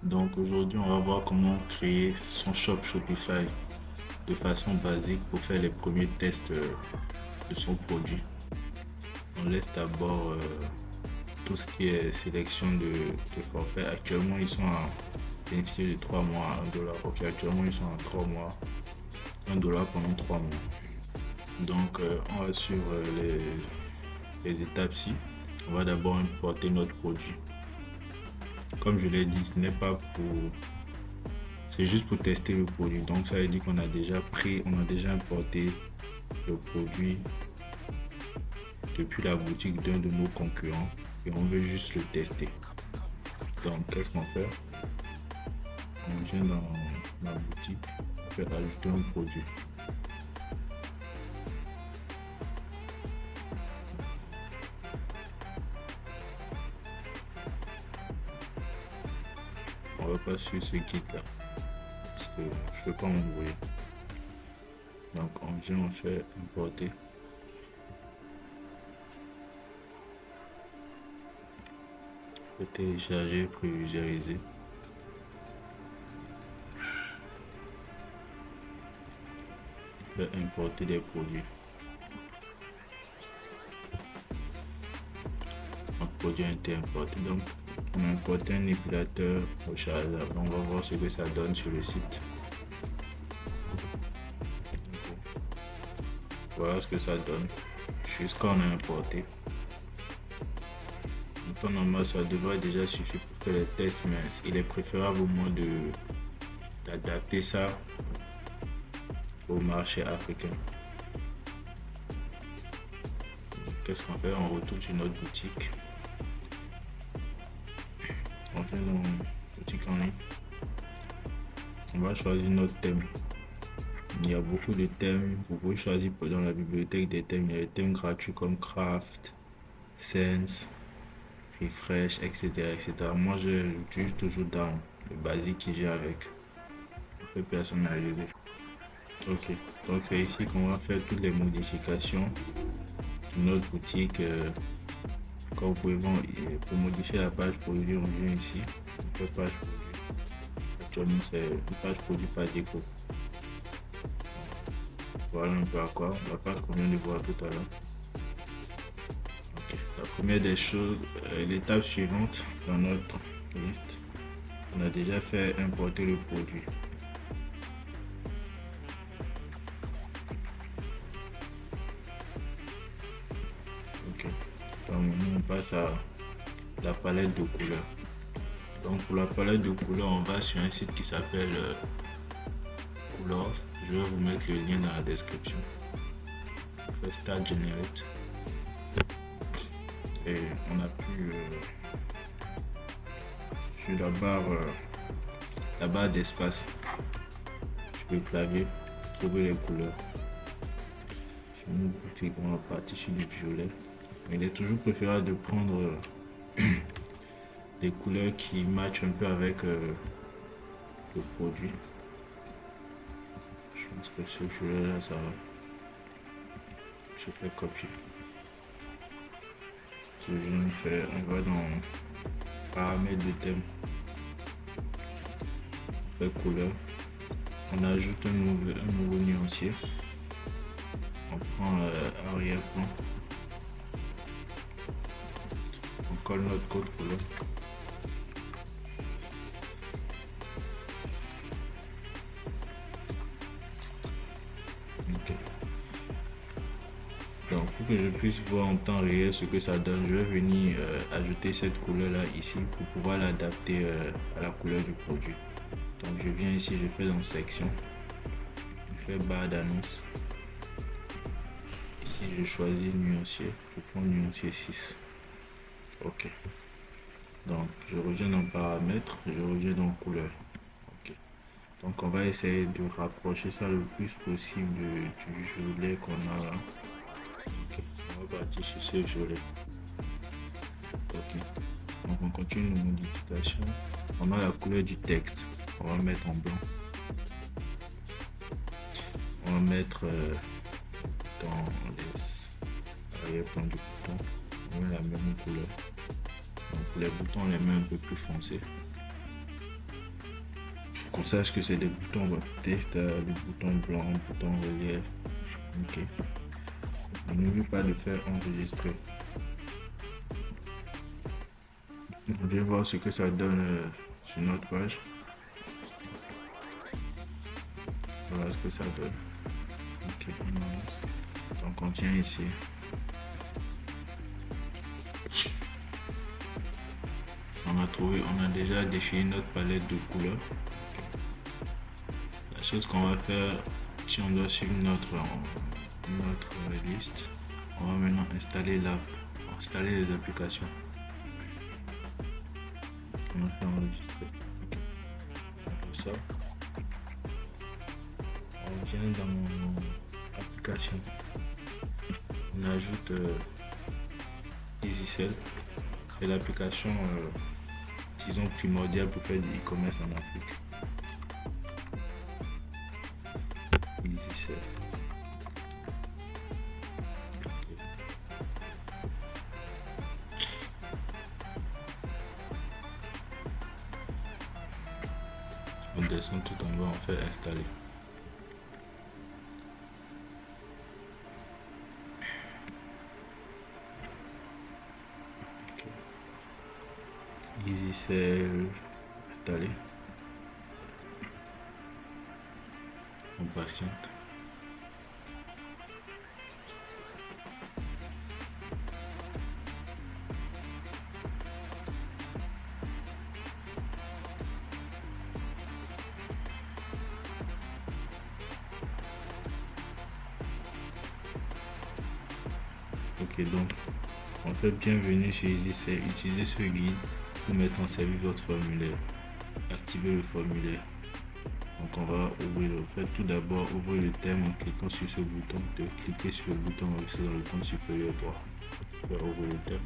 Donc aujourd'hui, on va voir comment créer son shop Shopify de façon basique pour faire les premiers tests de son produit. On laisse d'abord tout ce qui est sélection de forfait. Actuellement, ils sont à bénéficier de 3 mois à 1 dollar. Ok, actuellement, ils sont à 3 mois, 1 dollar pendant 3 mois. Donc, on va suivre les étapes-ci. On va d'abord importer notre produit. Comme je l'ai dit, ce n'est pas pour... C'est juste pour tester le produit. Donc, ça veut dire qu'on a déjà importé le produit depuis la boutique d'un de nos concurrents et on veut juste le tester. Donc, qu'est-ce qu'on fait? On vient dans la boutique, on fait ajouter un produit. On va pas suivre ce guide là parce que je ne peux pas m'embrouiller. Donc, on vient, on fait importer. Télécharger, prévisualiser. Importer des produits. Un produit a été importé. Donc, on a importé un épilateur rechargeable. On va voir ce que ça donne sur le site. Voilà ce que ça donne. Jusqu'à on a importé. En temps normal, ça devrait déjà suffire pour faire les tests, mais il est préférable au moins d'adapter ça au marché africain. Qu'est-ce qu'on fait? On retourne sur notre boutique. On fait dans boutique en ligne. On va choisir notre thème. Il y a beaucoup de thèmes. Vous pouvez choisir dans la bibliothèque des thèmes. Il y a des thèmes gratuits comme Craft, Sense, Refresh, etc. etc. Moi, j'utilise toujours dans le basique qui j'ai avec. On peut personnaliser. Ok, donc c'est ici qu'on va faire toutes les modifications de notre boutique. Quand vous pouvez voir, pour modifier la page produit, on vient ici. On fait page produit. Actuellement, c'est une page produit par défaut. Voilà un peu à quoi la page qu'on vient de voir tout à l'heure. Okay. La première des choses, l'étape suivante dans notre liste, on a déjà fait importer le produit. Ok. Donc maintenant on passe à la palette de couleurs. Donc pour la palette de couleurs, on va sur un site qui s'appelle Couleurs. Je vais vous mettre le lien dans la description. On fait Start Generate. Et on appuie sur la barre d'espace. Sur le clavier, trouver les couleurs. Sur une boutique, on va partir sur du violet. Il est toujours préférable de prendre des couleurs qui matchent un peu avec le produit. Je pense que ce violet là, ça va. Je fais copier. On va dans paramètres de thème. On fait couleur. On ajoute un nouveau nuancier. On prend arrière-plan. On colle notre code couleur. Ok. Donc pour que je puisse voir en temps réel ce que ça donne, je vais venir ajouter cette couleur là ici pour pouvoir l'adapter à la couleur du produit. Donc je viens ici, je fais dans section, je fais barre d'annonce. Ici je choisis nuancier, je prends nuancier 6. Ok. Donc je reviens dans paramètres, je reviens dans couleur. Ok. Donc on va essayer de rapprocher ça le plus possible du violet qu'on a là. Ok. On va partir sur ce violet. Ok. Donc on continue nos modifications. On a la couleur du texte. On va mettre en blanc. On va mettre dans les l'arrière-plan du bouton. On met la même couleur. Donc les boutons, on les met un peu plus foncés. Qu'on sache que c'est des boutons test, des boutons blancs, boutons relief. Ok. N'oublie pas de faire enregistrer. On vient voir ce que ça donne sur notre page. Voilà ce que ça donne. Ok, donc on tient ici. On a déjà défini notre palette de couleurs. La chose qu'on va faire, si on doit suivre notre liste, on va maintenant installer les applications. On va faire enregistrer. Comme ça. On vient dans mon application. On ajoute EasySell. C'est l'application disons primordiale pour faire du e-commerce en Afrique. EasySell. On descend tout en bas, on fait installer. EasySell installé. On patiente. Ok, donc en fait, bienvenue chez EasySell. Utilisez ce guide pour mettre en service votre formulaire. Activez le formulaire. Donc on va ouvrir tout d'abord ouvrir le thème en cliquant sur ce bouton. Cliquez sur le bouton enregistré dans le coin supérieur droit. On va ouvrir le thème.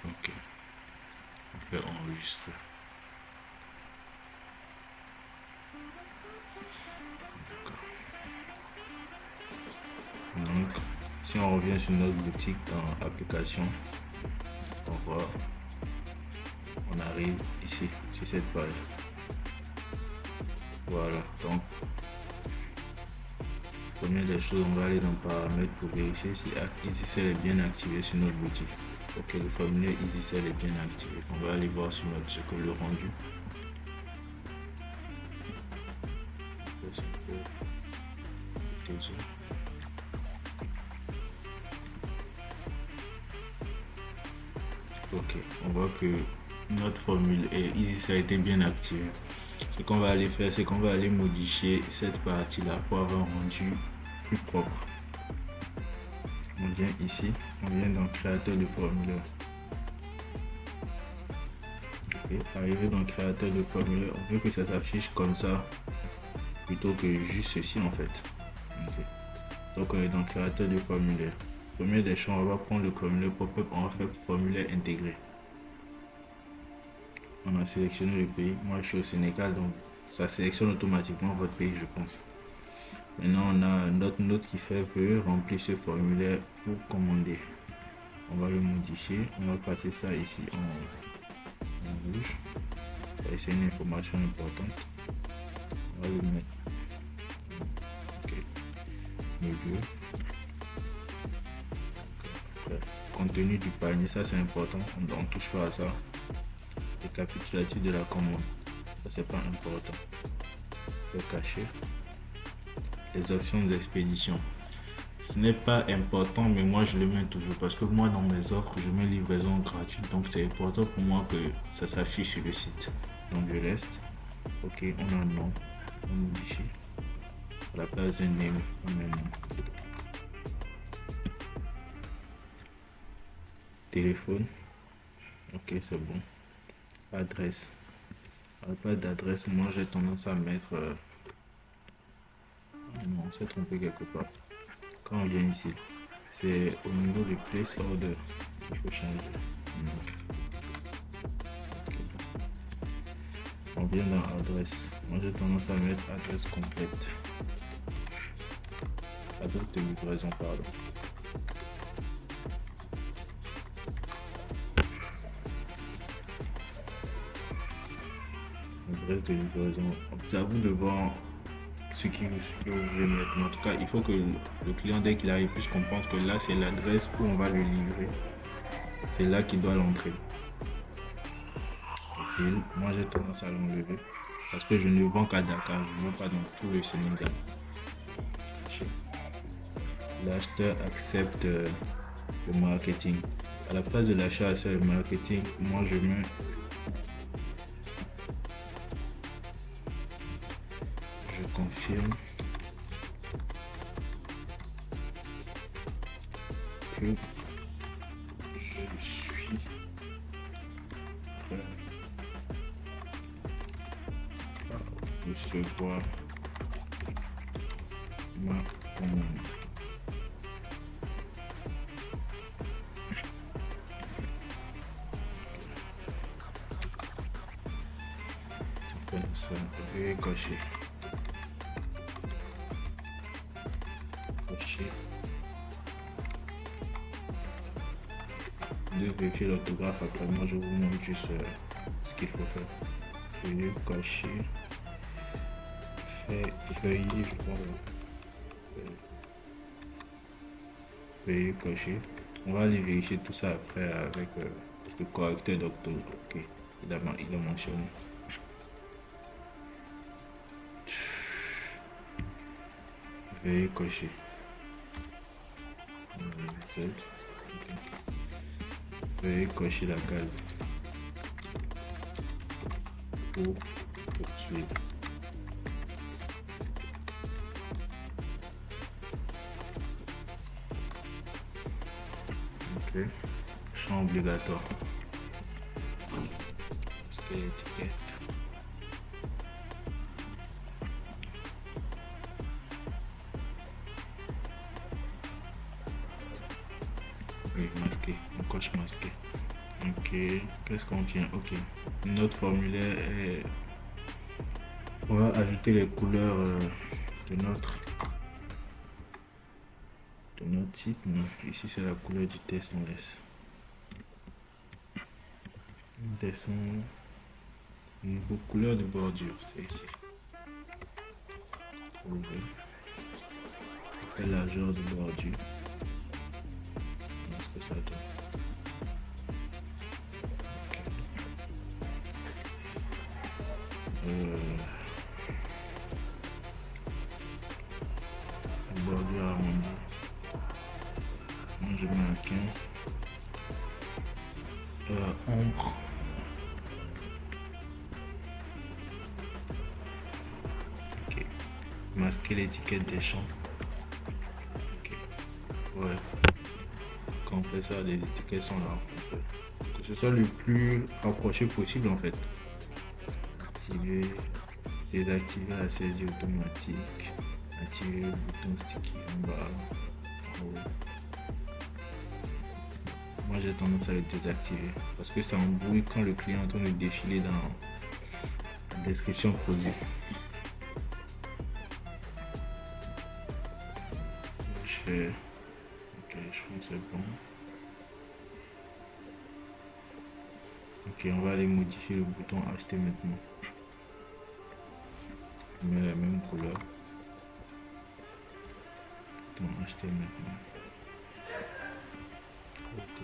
Ok. On fait enregistrer. Donc, si on revient sur notre boutique dans application, on arrive ici sur cette page. Voilà, donc première des choses, on va aller dans paramètres pour vérifier si EasySell est bien activé sur notre boutique. Ok, le formulaire EasySell est bien activé. On va aller voir sur le rendu. Ok, on voit que notre formule EasySell a été bien activé. Ce qu'on va aller faire, c'est qu'on va aller modifier cette partie-là pour avoir un rendu plus propre. On vient ici, on vient dans créateur de formulaire. Ok, arrivé dans créateur de formulaire, on veut que ça s'affiche comme ça plutôt que juste ceci en fait. Okay. Donc on est dans créateur de formulaire. Premier des champs, on va prendre le formulaire pop-up, on va faire formulaire intégré. On a sélectionné le pays. Moi je suis au Sénégal, donc ça sélectionne automatiquement votre pays, je pense. Maintenant on a notre note qui fait veuillez remplir ce formulaire pour commander. On va le modifier, on va passer ça ici en rouge. C'est une information importante. On va le mettre. Ok. Milieu. Contenu du panier, ça c'est important, on touche pas à ça. Récapitulatif de la commande, ça c'est pas important. On peut cacher. Les options d'expédition, ce n'est pas important, mais moi je le mets toujours parce que moi dans mes offres je mets livraison gratuite, donc c'est important pour moi que ça s'affiche sur le site. Donc je reste. Ok, on a un nom, on modifie. À la place d'un name, on met un nom. Téléphone, ok c'est bon. Adresse, à la place d'adresse, moi j'ai tendance à mettre non, on s'est trompé quelque part. Quand on vient ici, C'est au niveau du place order qu'il faut changer. On vient dans adresse. Moi j'ai tendance à mettre adresse complète. Adresse de livraison, pardon. Adresse de livraison. C'est à vous de voir ce que vous voulez mettre. Mais en tout cas, il faut que le client, dès qu'il arrive, puisse comprendre que là, c'est l'adresse où on va le livrer. C'est là qu'il doit l'entrer. Moi, j'ai tendance à l'enlever parce que je ne le vends qu'à Dakar. Je ne vends pas dans tout le Sénégal. L'acheteur accepte le marketing. À la place de l'achat, c'est le marketing. Moi, je mets je confirme que je suis prêt à recevoir ma commande. Veuillez cocher. De vérifier l'orthographe, après moi je vous montre juste ce qu'il faut faire. Veuillez cocher. Veuillez, je crois. Veuillez cocher. On va aller vérifier tout ça après avec le correcteur d'orthographe. Ok, il a mentionné. Veuillez cocher. Veuillez cocher la case pour poursuivre. Ok, champ obligatoire. Parce que l'étiquette. Oui, masqué, on coche masqué. Ok, qu'est-ce qu'on vient? Ok, notre formulaire est... On va ajouter les couleurs de notre type. Donc, ici c'est la couleur du test, on laisse. On descend. Niveau couleur de bordure, c'est ici. Après largeur de bordure. Ce que ça donne. Bordure arrondie. Moi je mets à 15. Ombre. Ok. Masquer l'étiquette des champs. Ok. Ouais. Quand on fait ça, les étiquettes sont là. Que ce soit le plus rapproché possible en fait. Activer, désactiver la saisie automatique. Activer le bouton sticky en bas. En haut. Moi j'ai tendance à le désactiver parce que ça embrouille quand le client est en train de défiler dans la description produit. Je fais ok, je pense que c'est bon. Ok, on va aller modifier le bouton acheter maintenant. Je mets la même couleur. Bouton acheter maintenant.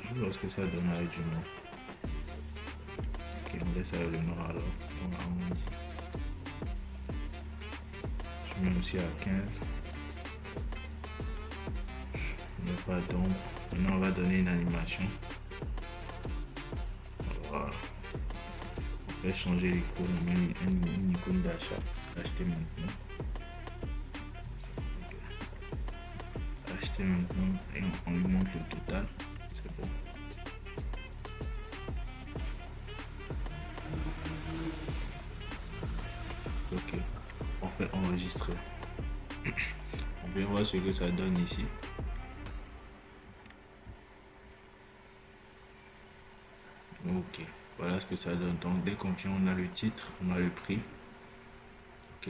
Toujours parce que ça donne avec du noir. Ok, on laisse avec le noir alors. On arrondit. Je mets aussi à 15. Il n'y a pas d'ombre. Maintenant on va donner une animation. Voilà. On va changer l'icône, on met une icône d'achat. Acheter maintenant. Acheter maintenant et on lui montre le total. C'est bon. Ok, on fait enregistrer. On vient voir ce que ça donne ici. Ok, voilà ce que ça donne. Donc, dès qu'on vient, on a le titre, on a le prix. Ok,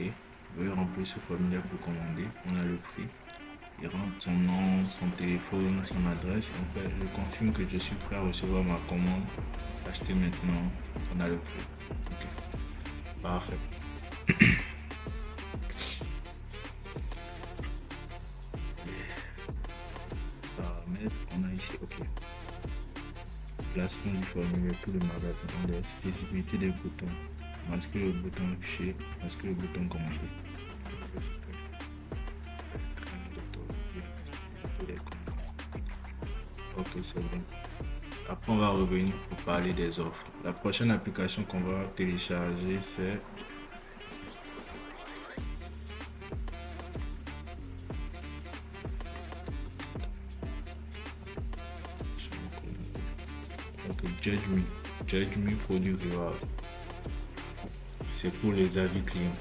veuillez remplir ce formulaire pour commander. On a le prix. Il rentre son nom, son téléphone, son adresse. En fait, je confirme que je suis prêt à recevoir ma commande. Acheter maintenant. On a le prix. Ok, parfait. Paramètres, on a ici. Ok. Placement du formulaire pour le magasin. Les spécificités des boutons. Est-ce que le bouton affiché? Est-ce que le bouton commander? Ok, c'est bon. Après, on va revenir pour parler des offres. La prochaine application qu'on va télécharger, c'est Judge Me. Judge Me Produit Reward. C'est pour les avis clients.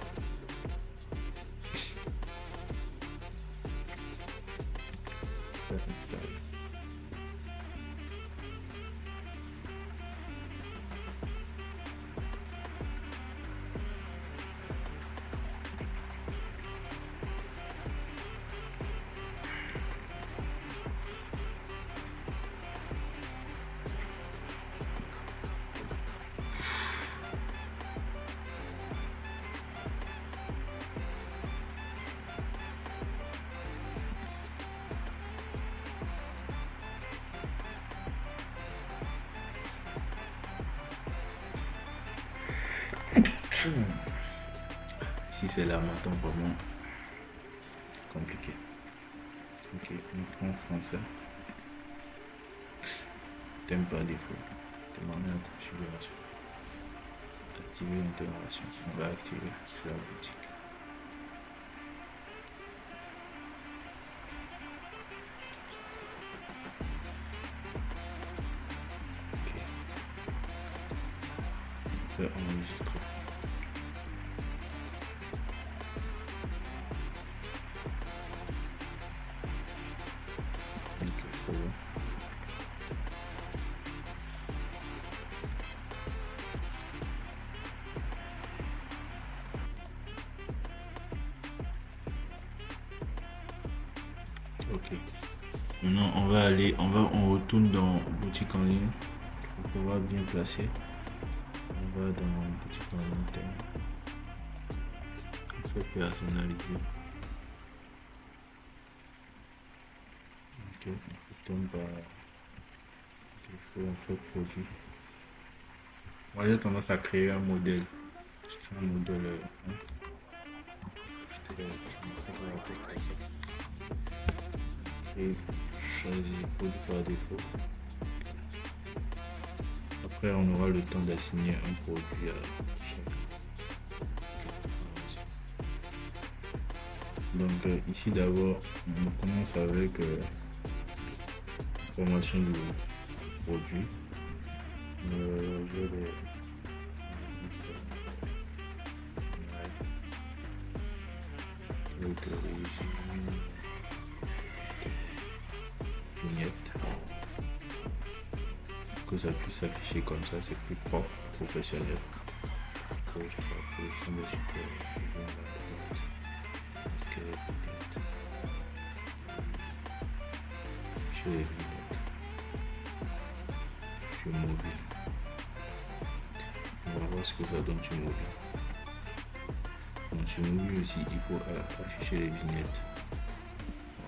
Si c'est là maintenant vraiment compliqué. Ok, on prend en français. Thème par défaut. Demander la configuration. Activer l'intégration. On va activer sur la boutique. Ok. On peut enregistrer. Ok, c'est bon. Ok. Maintenant, on retourne dans boutique en ligne pour pouvoir bien placer. On va dans boutique en ligne thème. On fait personnaliser. Ok, on thème par défaut, on fait produit. Moi, j'ai tendance à créer un modèle. Je crée un modèle. Et choisir produit par défaut. Après, on aura le temps d'assigner un produit à chaque. Donc ici d'abord, on commence avec formation du produit. Je vais avec l'origine, vignette, que ça puisse s'afficher comme ça, c'est plus propre, professionnel. Je vais position de support, chez les vignettes, sur mobile. On va voir ce que ça donne sur mobile. Donc sur mobile aussi, il faut afficher les vignettes.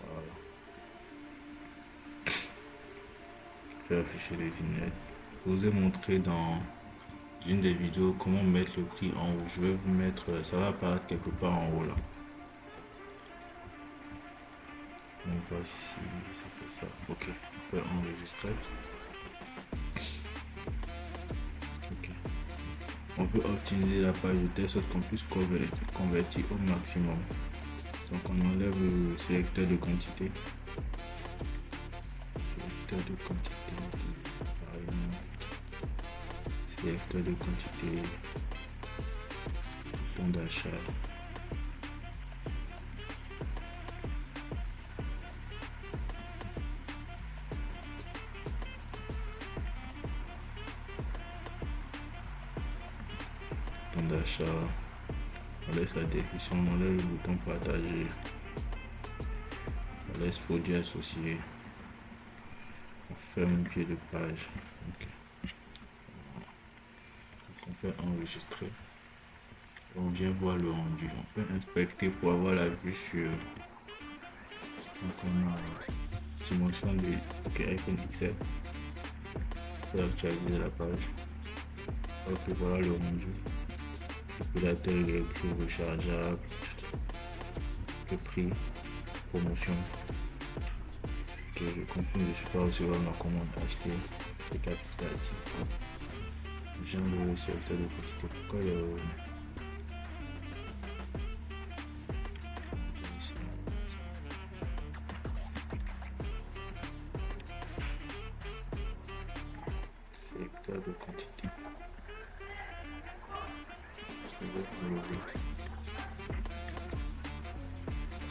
Voilà. Faire afficher les vignettes. Je vous ai montré dans une des vidéos comment mettre le prix en haut. Je vais vous mettre, ça va apparaître quelque part en haut là. On passe ici, ça fait ça. Ok, on peut enregistrer. Ok. On peut optimiser la page de test sorte qu'on puisse convertir au maximum. Donc on enlève le sélecteur de quantité. Sélecteur de quantité. Par exemple. Sélecteur de quantité. Bouton d'achat. bouton d'achat, on laisse la description, on enlève le bouton partager, on laisse produit associé, on ferme un pied de page. Okay. On fait enregistrer, on vient voir le rendu, on peut inspecter pour avoir la vue sur. Donc on a dimension de iPhone XL, on peut actualiser la page. Ok, voilà le rendu. La taille électrique rechargeable, le prix, promotion. Ok, je confirme, je suis pas recevoir ma commande achetée, récapitulatif. J'aime le secteur de quantité. Pourquoi le secteur de quantité?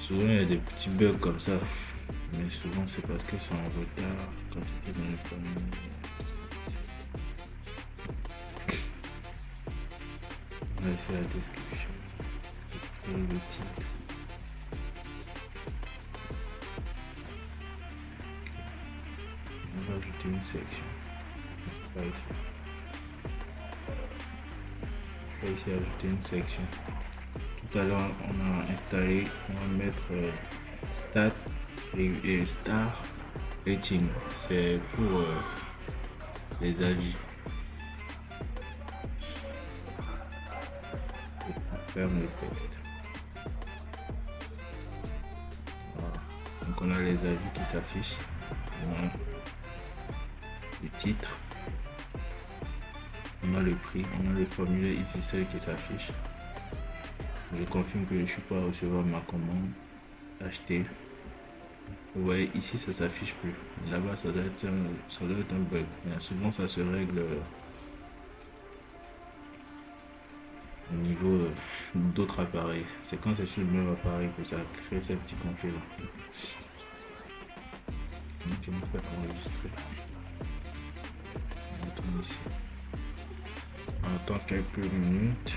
Souvent il y a des petits bugs comme ça, mais souvent c'est parce que c'est en retard quand c'était dans le panier. On va faire la description et le titre. On va ajouter une section. Pas ici. On va ici ajouter une section. Tout à l'heure on a installé, on va mettre stat et star rating, c'est pour les avis. Et on ferme le texte. Voilà. Donc on a les avis qui s'affichent, on a le titre, on a le prix, on a le formulaire ici, celle qui s'affiche. Je confirme que je ne suis pas à recevoir ma commande achetée. Vous voyez ici ça s'affiche plus. Là-bas ça doit être un bug. Mais souvent ça se règle au niveau d'autres appareils. C'est quand c'est sur le même appareil que ça crée ces petits conflits là. Donc on va enregistrer. On tourne ici. On attend quelques minutes.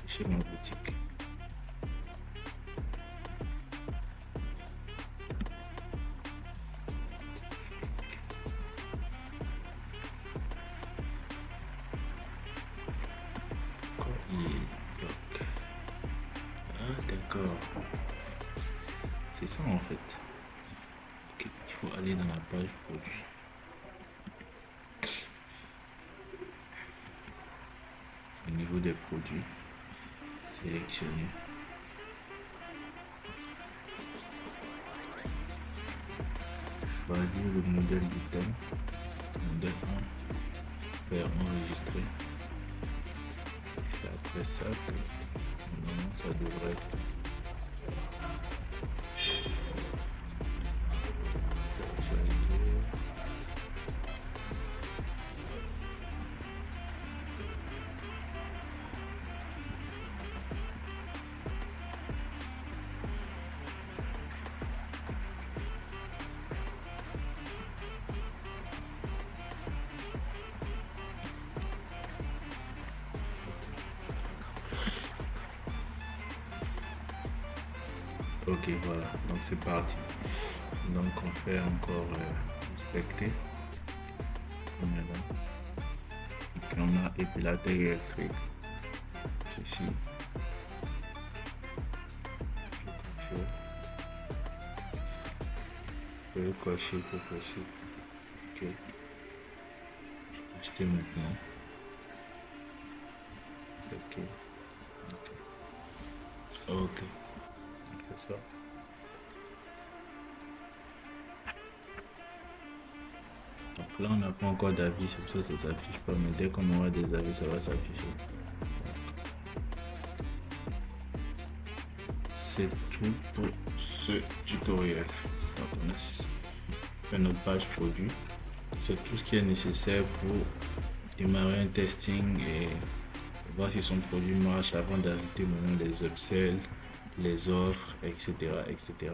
Afficher ma boutique. Ah d'accord. C'est ça en fait. Okay. Il faut aller dans la page produit. Au niveau des produits, sélectionner. Choisir le modèle d'item. Modèle 1. Faire enregistrer. C'est après ça que normalement ça devrait être. Ok, voilà, donc c'est parti. Donc on fait encore inspecter. On est là. Et on a épilateur électrique. Ceci. Je peux le cocher pour cocher. Ok. Acheter maintenant. Ok. Ok. Ça. Donc là on n'a pas encore d'avis, c'est pour ça que ça s'affiche pas, mais dès qu'on aura des avis ça va s'afficher. C'est tout pour ce tutoriel. Donc on a fait notre page produit, c'est tout ce qui est nécessaire pour démarrer un testing et voir si son produit marche avant d'ajouter maintenant les upsells, les offres, etc., etc.